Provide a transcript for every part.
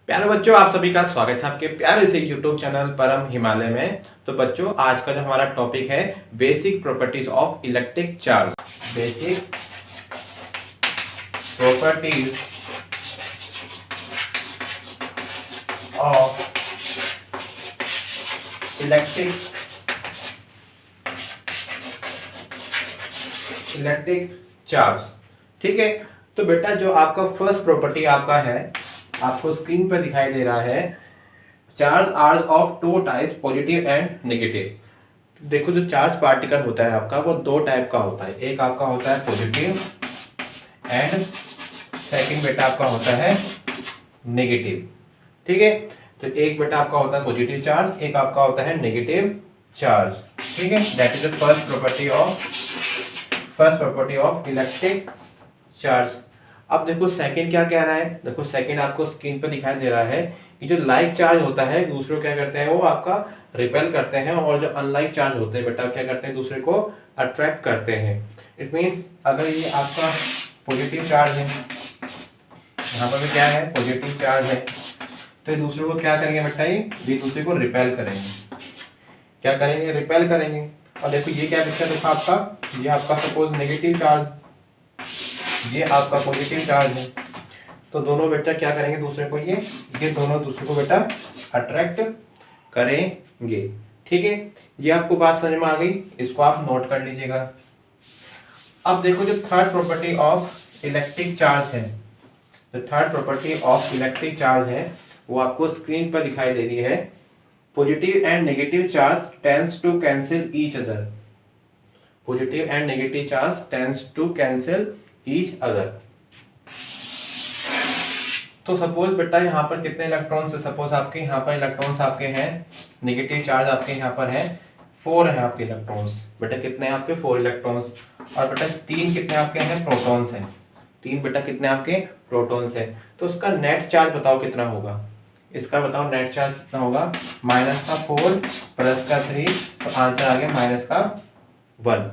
प्यारे बच्चों, आप सभी का स्वागत है आपके प्यारे से यूट्यूब चैनल परम हिमालय में। तो बच्चों, आज का जो हमारा टॉपिक है basic properties of electric charge. Basic properties of electric charge. ठीक है, तो बेटा जो आपका फर्स्ट प्रॉपर्टी आपका है, आपको स्क्रीन पर दिखाई दे रहा है, charge are of two types, positive and negative. देखो, जो चार्ज पार्टिकल होता है आपका वो दो टाइप का होता है। एक आपका होता है पॉजिटिव एंड सेकंड बेटा आपका होता है नेगेटिव। ठीक है, तो एक बेटा आपका होता है पॉजिटिव चार्ज, एक आपका होता है नेगेटिव चार्ज। ठीक है, that is the first property of electric charge. अब देखो सेकंड क्या कह रहा है। देखो सेकंड आपको स्क्रीन पर दिखाई दे रहा है कि जो लाइक चार्ज होता है दूसरे को क्या करते हैं, वो आपका रिपेल करते हैं, और जो अनलाइक चार्ज होते हैं बेटा क्या करते हैं, दूसरे को अट्रैक्ट करते हैं। इट मीन्स अगर ये आपका पॉजिटिव चार्ज है, यहाँ पर भी क्या है, पॉजिटिव चार्ज है, तो ये दूसरे को क्या करेंगे बेटा, ये दूसरे को रिपेल करेंगे। क्या करेंगे, रिपेल करेंगे। और देखो ये क्या बच्चा, देखो आपका ये आपका सपोज नेगेटिव चार्ज, ये आपका पॉजिटिव चार्ज है, तो दोनों बेटा क्या करेंगे दूसरे को, ये दोनों दूसरे को बेटा अट्रैक्ट करेंगे। ठीक है, ये आपको बात समझ में आ गई, इसको आप नोट कर लीजिएगा। अब देखो जो third property of electric charge है, जो third property of electric charge है वो आपको स्क्रीन पर दिखाई दे रही है। Positive and negative charge tends to cancel each other. Positive and negative charge tends to cancel each other. तो सपोज बेटा यहाँ पर कितने इलेक्ट्रॉन्स है, सपोज आपके यहाँ पर इलेक्ट्रॉन्स आपके हैं, नेगेटिव चार्ज आपके यहाँ पर है 4 है आपके इलेक्ट्रॉन्स। बेटा कितने हैं आपके 4 इलेक्ट्रॉन्स। और बेटा 3 कितने आपके हैं, प्रोटॉन्स हैं। 3 बेटा कितने आपके प्रोटॉन्स हैं। तो उसका नेट चार्ज बताओ कितना होगा, इसका बताओ नेट चार्ज कितना होगा। -4 +3, तो आंसर आ गया -1।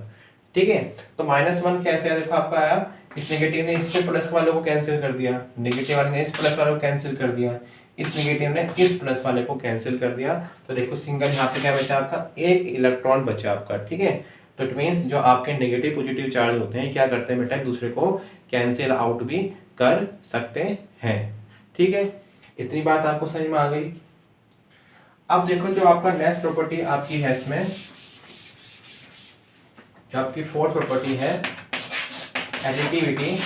ठीक है, तो -1 कैसे है, देखो आपका आया, इस नेगेटिव ने इसके प्लस वाले को कैंसिल कर दिया, नेगेटिव वाले ने इस प्लस वाले को कैंसिल कर दिया, इस नेगेटिव ने इस प्लस वाले को कैंसिल कर दिया। तो देखो सिंगल यहाँ पे क्या बचा आपका, एक इलेक्ट्रॉन बचा आपका। ठीक है, तो इट मीन्स जो आपके नेगेटिव पॉजिटिव चार्ज होते हैं क्या करते हैं बेटा, एक दूसरे को कैंसिल आउट भी कर सकते हैं। ठीक है, इतनी बात आपको समझ में आ गई। अब देखो जो आपका नेक्स्ट प्रॉपर्टी आपकी है, इसमें जो आपकी फोर्थ प्रॉपर्टी है, additivity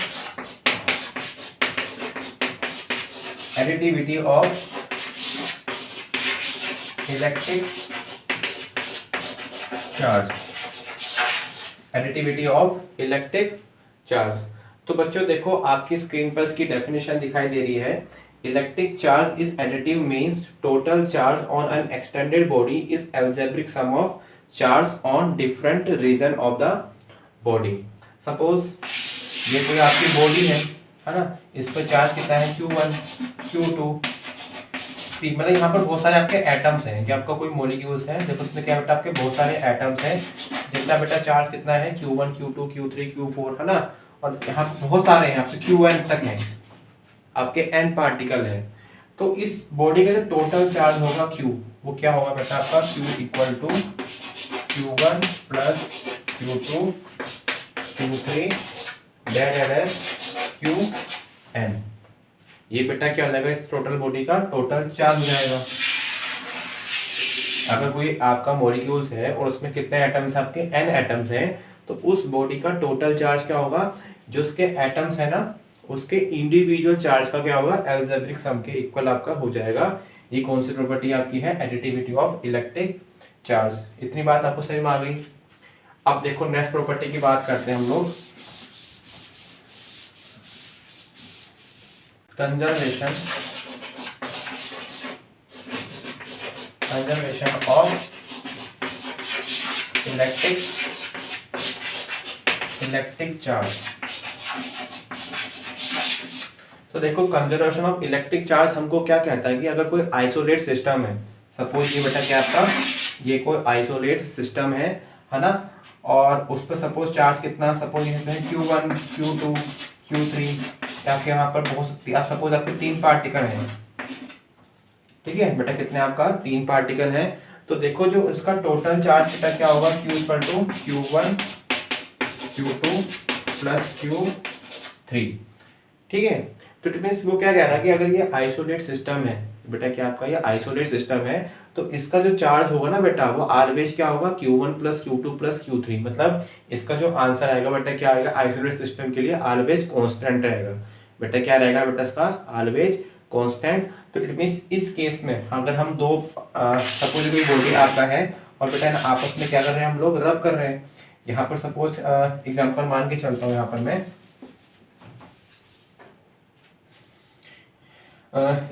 of electric charge. Additivity of electric charge. तो बच्चों देखो आपकी स्क्रीन पर इसकी डेफिनेशन दिखाई दे रही है। Electric charge is additive means total charge on an extended body is algebraic sum of charge on different region of the body. Suppose ये कोई आपकी बॉडी है ना, इस पर चार्ज कितना है, Q1 Q2 3, मतलब यहाँ पर बहुत सारे आपके एटम्स हैं, कि आपका कोई मॉलिक्यूल्स है, देखो उसमें क्या बेटा आपके बहुत सारे एटम्स हैं, जितना बेटा चार्ज कितना है Q1 Q2 Q3 Q4 है ना, और यहाँ बहुत सारे हैं आपके Qn तक हैं, आपके n पार्टिकल है। तो इस बॉडी का जो टोटल चार्ज होगा Q, वो क्या होगा बेटा आपका, Q equal to Q1 plus Q2 Q3 डेड Qn। ये बेटा क्या हो जाएगा, इस टोटल बॉडी का टोटल चार्ज हो जाएगा। अगर कोई आपका मॉलिक्यूल्स है और उसमें कितने एटम्स आपके n एटम्स हैं, तो उस बॉडी का टोटल चार्ज क्या होगा, जो उसके एटम्स है ना उसके इंडिविजुअल चार्ज का क्या होगा, एल्जेब्रिक सम के इक्वल आपका हो जाएगा। ये कौन सी प्रॉपर्टी आपकी है, एडिटिविटी ऑफ इलेक्ट्रिक चार्ज। इतनी बात आपको समझ में आ गई। अब देखो नेक्स्ट प्रॉपर्टी की बात करते हैं हम लोग, कंजर्वेशन ऑफ इलेक्ट्रिक चार्ज। तो देखो कंजर्वेशन ऑफ इलेक्ट्रिक चार्ज हमको क्या कहता है कि अगर कोई आइसोलेट सिस्टम है, सपोज ये बेटा क्या आपका, ये कोई आइसोलेट सिस्टम है ना, और उस पर सपोज चार्ज कितना, सपोज ये Q1 Q2 Q3, आपके यहाँ पर बहुत सकती है, आप सपोज आपके 3 पार्टिकल हैं, ठीक है बेटा, कितने आपका 3 पार्टिकल है। तो देखो जो इसका टोटल चार्ज बेटा क्या होगा, Q equal to Q1 Q2 plus Q3। ठीक है, तो इट मीन्स वो क्या कह रहा है कि अगर ये आइसोलेट सिस्टम है बेटा, क्या आपका ये आइसोलेट सिस्टम है, तो इसका जो चार्ज होगा ना बेटा वो ऑलवेज क्या होगा, Q1 plus Q2 plus Q3। मतलब इसका जो आंसर आएगा बेटा क्या आएगा, आइसोलेट सिस्टम के लिए ऑलवेज कांस्टेंट रहेगा बेटा। क्या रहेगा बेटा इसका, ऑलवेज कांस्टेंट। तो इट मीन्स इस केस में अगर हम दो सपोज कोई बॉडी आपका है और बेटा आपस में क्या कर रहे हैं, हम लोग रब कर रहे हैं। यहाँ पर सपोज एग्जाम्पल मान के चलता हूँ, यहाँ पर मैं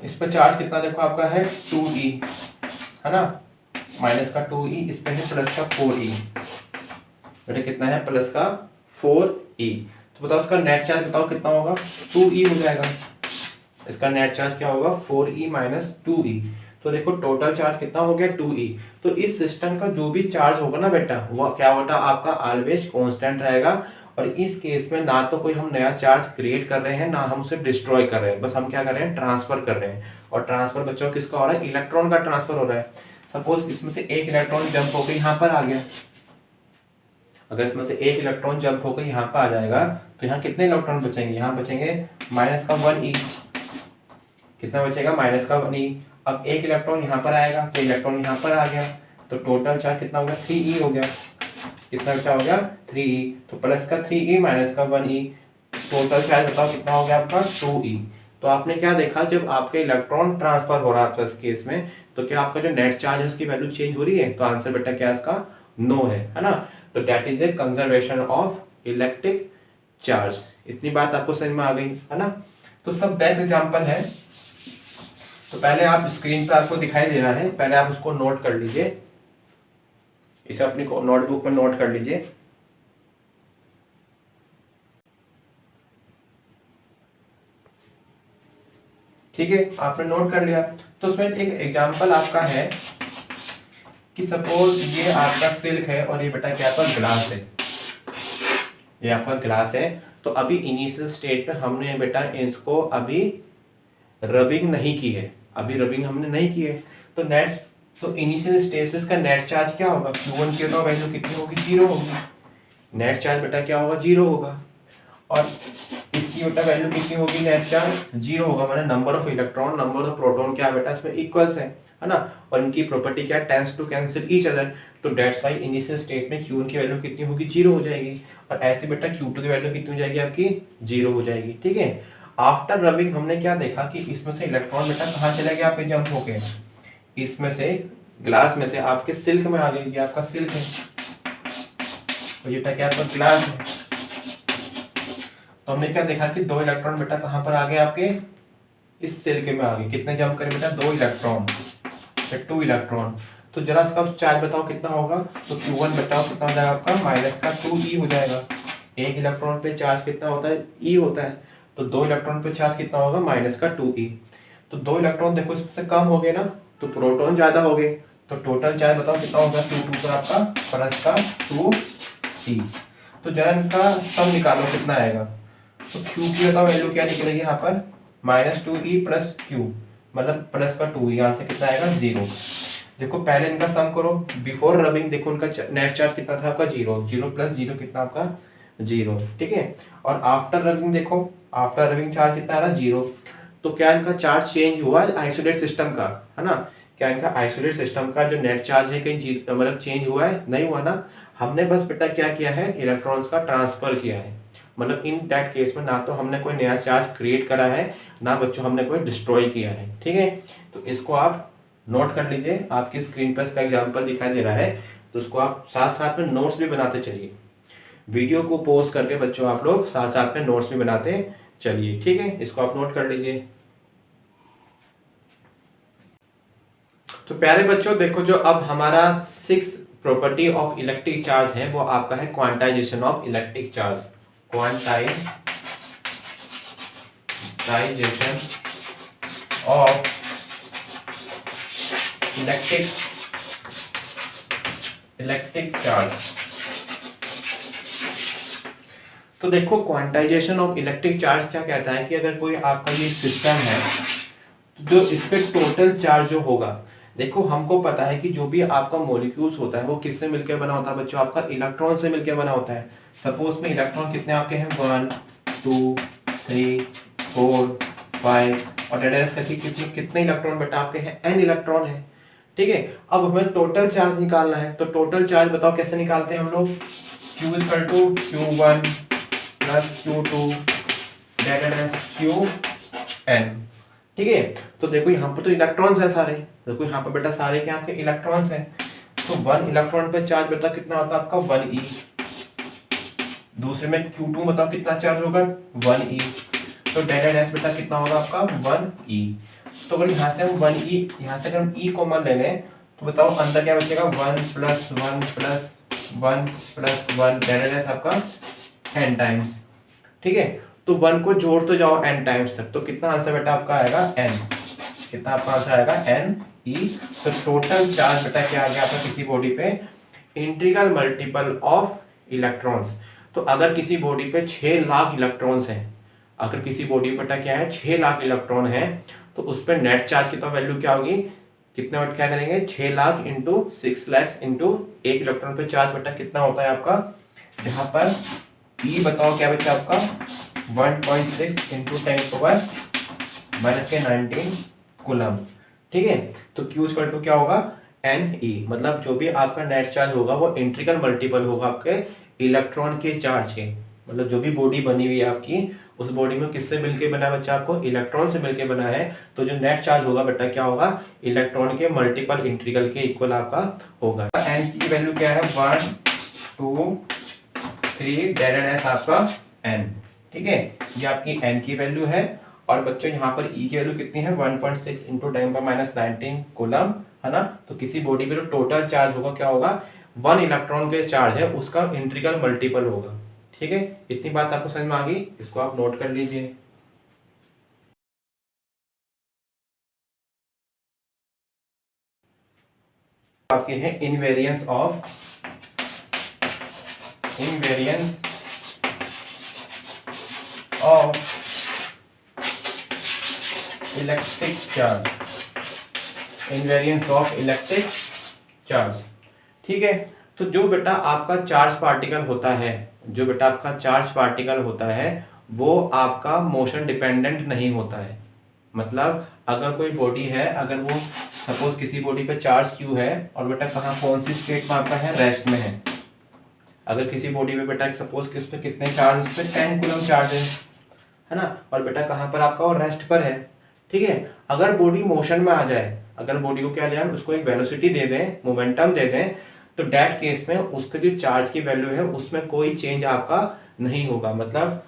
इस पर चार्ज कितना देखो आपका है 2e, है ना, माइनस का 2e, इस पे है प्लस का 4e बेटा, कितना है प्लस का 4e। तो बताओ इसका नेट चार्ज बताओ कितना होगा, 2e हो जाएगा। इसका नेट चार्ज क्या होगा, 4e माइनस 2e। तो देखो टोटल चार्ज कितना हो गया 2e। तो इस सिस्टम का जो भी चार्ज होगा ना बेटा वो क्या होगा आपका ऑलवेज कांस्टेंट रहेगा। और इस केस में ना तो कोई हम नया चार्ज क्रिएट कर रहे हैं, ना हम उसे डिस्ट्रॉय कर रहे हैं, बस हम क्या कर रहे हैं, ट्रांसफर कर रहे हैं। और ट्रांसफर बच्चों किसका हो रहा है, इलेक्ट्रॉन का ट्रांसफर हो रहा है। सपोज इसमें से एक इलेक्ट्रॉन जंप होकर यहाँ पर आ गया, अगर इसमें से एक इलेक्ट्रॉन जंप होकर यहाँ पर आ जाएगा तो यहाँ कितने इलेक्ट्रॉन बचेंगे, यहाँ बचेंगे माइनस का 1e। कितना बचेगा, माइनस का 1e। अब एक इलेक्ट्रॉन यहाँ पर आएगा तो इलेक्ट्रॉन यहाँ पर आ गया, तो टोटल चार्ज कितना हो गया, 3e हो गया। कितना बचा हो गया, 3e। तो प्लस का 3e माइनस का 1e, टोटल चार्ज बताओ कितना हो गया आपका 2e। तो आपने क्या देखा, जब आपके इलेक्ट्रॉन ट्रांसफर हो रहा था इस केस में, तो क्या आपका जो नेट चार्ज है उसकी वैल्यू चेंज हो रही है। तो आंसर बेटा क्या इसका, नो है ना। तो that is a conservation of electric charge. इतनी बात आपको समझ में आ गई है ना। तो उसका बेस्ट एग्जांपल है, तो पहले आप स्क्रीन पे आपको दिखाई दे रहा है, पहले आप उसको नोट कर लीजिए, इसे अपनी नोटबुक में नोट कर लीजिए। ठीक है, आपने नोट कर लिया। तो उसमें एक एग्जांपल आपका है कि सपोज ये आपका सिल्क है और ये बेटा क्या आपका ग्लास है, ये आपका ग्लास है। तो अभी इनिशियल स्टेट पे हमने बेटा इसको अभी रबिंग नहीं की है, अभी रबिंग हमने नहीं की है। तो नेट, तो इनिशियल स्टेज पे इसका नेट चार्ज क्या होगा, Q1 की तो वैल्यू कितनी होगी, 0 होगी। नेट चार्ज बेटा क्या होगा, 0 होगा। और इसकी बेटा वैल्यू कितनी होगी, नेट चार्ज 0 होगा, माने number of electron number of proton क्या बेटा इसमें इक्वल्स है ना। और इनकी प्रॉपर्टी क्या, tends to cancel each other. तो दैट्स व्हाई इनिशियल स्टेट में Q1 की वैल्यू कितनी होगी, 0 हो जाएगी। और ऐसे बेटा Q2 की वैल्यू कितनी हो जाएगी आपकी, 0 हो जाएगी। ठीक है, आफ्टर रबिंग हमने क्या देखा कि इसमें से इलेक्ट्रॉन बेटा कहाँ चले गए आपके, जंप होके इसमें से ग्लास में से आपके सिल्क में आ गई। ये आपका सिल्क है और ये क्या आपका ग्लास है। तो हमने क्या देखा कि दो इलेक्ट्रॉन बेटा कहाँ पर आ गए आपके, इस सिल्क में आ गए। कितने जंप करे बेटा, 2 इलेक्ट्रॉन, 2 इलेक्ट्रॉन। तो जरा इसका चार्ज बताओ कितना होगा, तो Q1 बताओ कितना हो जाएगा आपका, माइनस का 2e हो जाएगा। एक इलेक्ट्रॉन पे चार्ज कितना होता है, e होता है। तो 2 इलेक्ट्रॉन पे चार्ज कितना होगा, माइनस का 2e। तो 2 इलेक्ट्रॉन देखो इसमें से कम हो गए ना, तो प्रोटॉन ज्यादा हो गए। तो टोटल चार्ज बताओ कितना होगा, Q2 पर आपका प्लस का 2e। तो जरा इनका सम निकालो कितना आएगा। तो Q की बताओ वैल्यू क्या निकलेगी यहाँ पर, माइनस 2e प्लस Q, मतलब प्लस का 2e, यहाँ से कितना आएगा 0। देखो पहले इनका सम करो, बिफोर रबिंग देखो उनका नेट चार्ज कितना था आपका 0, 0 प्लस 0 कितना आपका 0। ठीक है, और आफ्टर रबिंग देखो, आफ्टर रबिंग चार्ज कितना आ रहा, 0। तो क्या इनका चार्ज चेंज हुआ आइसोलेट सिस्टम का, है ना। क्या इनका आइसोलेट सिस्टम का जो नेट चार्ज है कहीं मतलब चेंज हुआ है, नहीं हुआ ना। हमने बस बेटा क्या किया है, इलेक्ट्रॉन्स का ट्रांसफर किया है। मतलब इन दैट केस में ना तो हमने कोई नया चार्ज क्रिएट करा है, ना बच्चों हमने कोई डिस्ट्रॉय किया है। ठीक है, तो इसको आप नोट कर लीजिए, आपकी स्क्रीन पर इसका एग्जांपल दिखाई दे रहा है। तो उसको आप साथ साथ में नोट्स भी बनाते चलिए, वीडियो को पॉज करके बच्चों आप लोग साथ साथ में नोट्स भी बनाते चलिए। ठीक है, इसको आप नोट कर लीजिए। तो प्यारे बच्चों देखो, जो अब हमारा 6 प्रॉपर्टी ऑफ इलेक्ट्रिक चार्ज है वो आपका है quantization of electric charge. Quantization of electric charge. तो देखो क्वांटाइजेशन ऑफ इलेक्ट्रिक चार्ज क्या कहता है कि अगर कोई आपका ये सिस्टम है, जो इस पे टोटल चार्ज जो होगा, देखो हमको पता है कि जो भी आपका मॉलिक्यूल्स होता है वो किससे मिलकर बना होता है बच्चों, आपका इलेक्ट्रॉन से मिलकर बना होता है। सपोज में इलेक्ट्रॉन कितने आपके हैं, 1 2 3 4 5 और डेड करके कितने इलेक्ट्रॉन बेटा आपके हैं, n इलेक्ट्रॉन है। ठीक है, अब हमें टोटल चार्ज निकालना है, तो टोटल चार्ज बताओ कैसे निकालते हैं हम लोग, Q equal to Q1 plus Q2 डेड Qn। ठीक है, तो देखो यहाँ पर तो इलेक्ट्रॉन्स है सारे, देखो यहाँ पर बेटा सारे क्या आपके इलेक्ट्रॉन्स हैं, तो 1 इलेक्ट्रॉन पे चार्ज बेटा कितना होता है आपका 1e। दूसरे में Q2 बताओ कितना चार्ज होगा 1e, तो डेड बेटा कितना होगा आपका 1e। तो अगर यहाँ से हम 1e, यहाँ से अगर हम e कॉमन ले लें तो बताओ अंदर क्या बचेगा 1 प्लस 1 प्लस 1 प्लस 1 डेड आपका n टाइम्स। ठीक है, तो 1 को जोड़ तो जाओ n टाइम्स तक, तो कितना आंसर बेटा आपका आएगा n, कितना आपका आंसर आएगा n e। तो टोटल चार्ज बेटा क्या आ गया आपका किसी बॉडी पे, इंटीग्रल मल्टीपल ऑफ इलेक्ट्रॉन्स। तो अगर किसी बॉडी पे 6 लाख इलेक्ट्रॉन्स हैं, अगर किसी बॉडी बेटा क्या है 6 लाख इलेक्ट्रॉन है, तो उस पर नेट चार्ज की तो वैल्यू क्या होगी, कितने वोट क्या करेंगे 6 lakh into 6 lakh into 1 electron पे चार्ज बेटा कितना होता है आपका, जहां पर E बताओ क्या बच्चा आपका 1.6 इंटू 10⁻⁻19 कूलम। ठीक है, तो Q इक्वल टू क्या होगा Ne, मतलब जो भी आपका नेट चार्ज होगा वो इंटीग्रल मल्टीपल होगा आपके इलेक्ट्रॉन के चार्ज के। मतलब जो भी बॉडी बनी हुई है आपकी, उस बॉडी में किससे मिलके बना है बच्चा, आपको इलेक्ट्रॉन से मिलके बना है, तो जो नेट चार्ज होगा बेटा क्या होगा, इलेक्ट्रॉन के मल्टीपल इंटीग्रल के इक्वल आपका होगा। n की वैल्यू क्या है 1 2 3 डेड आपका n। ठीक है, ये आपकी n की वैल्यू है, और बच्चों यहाँ पर E की वैल्यू कितनी है 1.6 इंटू 10⁻⁻19 कूलम, है ना। तो किसी बॉडी पे जो टोटल चार्ज होगा क्या होगा, 1 इलेक्ट्रॉन के चार्ज है उसका इंटीग्रल मल्टीपल होगा। ठीक है, इतनी बात आपको समझ में आ गई, इसको आप नोट कर लीजिए। आपके हैं invariance of electric charge, invariance of electric charge. ठीक है, तो जो बेटा आपका चार्ज पार्टिकल होता है, जो बेटा आपका चार्ज पार्टिकल होता है वो आपका मोशन डिपेंडेंट नहीं होता है। मतलब अगर कोई बॉडी है, अगर वो सपोज किसी बॉडी पे चार्ज Q है और बेटा कहाँ कौन सी स्टेट में आपका है, रेस्ट में है। अगर किसी बॉडी पे बेटा सपोज कि उस पर कितने चार्ज, उस पर 10 कूलम चार्ज है ना, और बेटा कहाँ पर आपका और रेस्ट पर है। ठीक है, अगर बॉडी मोशन में आ जाए, अगर बॉडी को क्या लिया हम उसको एक वेलोसिटी दे दें, मोमेंटम दे दें, तो डेट केस में उसका जो चार्ज की वैल्यू है उसमें कोई चेंज आपका नहीं होगा। मतलब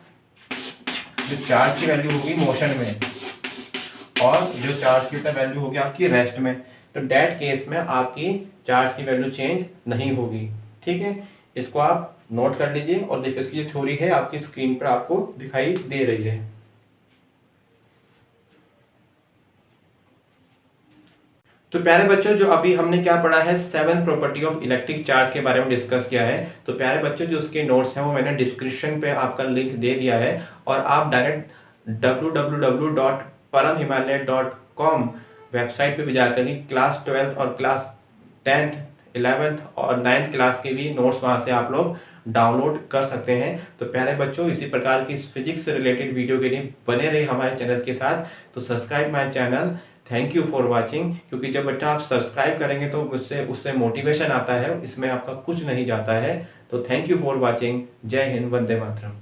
जो चार्ज की वैल्यू होगी मोशन में और जो चार्ज की वैल्यू होगी आपकी रेस्ट में, तो डेट केस में आपकी चार्ज की वैल्यू चेंज नहीं होगी। ठीक है, इसको आप नोट कर लीजिए, और देखिए इसकी जो थ्योरी है आपकी स्क्रीन पर आपको दिखाई दे रही है। तो प्यारे बच्चों, जो अभी हमने क्या पढ़ा है 7 प्रॉपर्टी ऑफ इलेक्ट्रिक चार्ज के बारे में डिस्कस किया है। तो प्यारे बच्चों, जो उसके नोट्स हैं वो मैंने डिस्क्रिप्शन पे आपका लिंक दे दिया है, और आप डायरेक्ट www.paramhimalaya.com वेबसाइट पे भी जाकर ही क्लास 12th और क्लास 10th 11th और 9th क्लास के भी नोट्स वहाँ से आप लोग डाउनलोड कर सकते हैं। तो प्यारे बच्चों, इसी प्रकार की फिजिक्स से रिलेटेड वीडियो के लिए बने रहे हमारे चैनल के साथ। तो subscribe my channel. Thank you for watching. क्योंकि जब बच्चा आप सब्सक्राइब करेंगे तो उससे मोटिवेशन आता है, इसमें आपका कुछ नहीं जाता है। तो थैंक यू फॉर वाचिंग। जय हिंद, वंदे मातरम।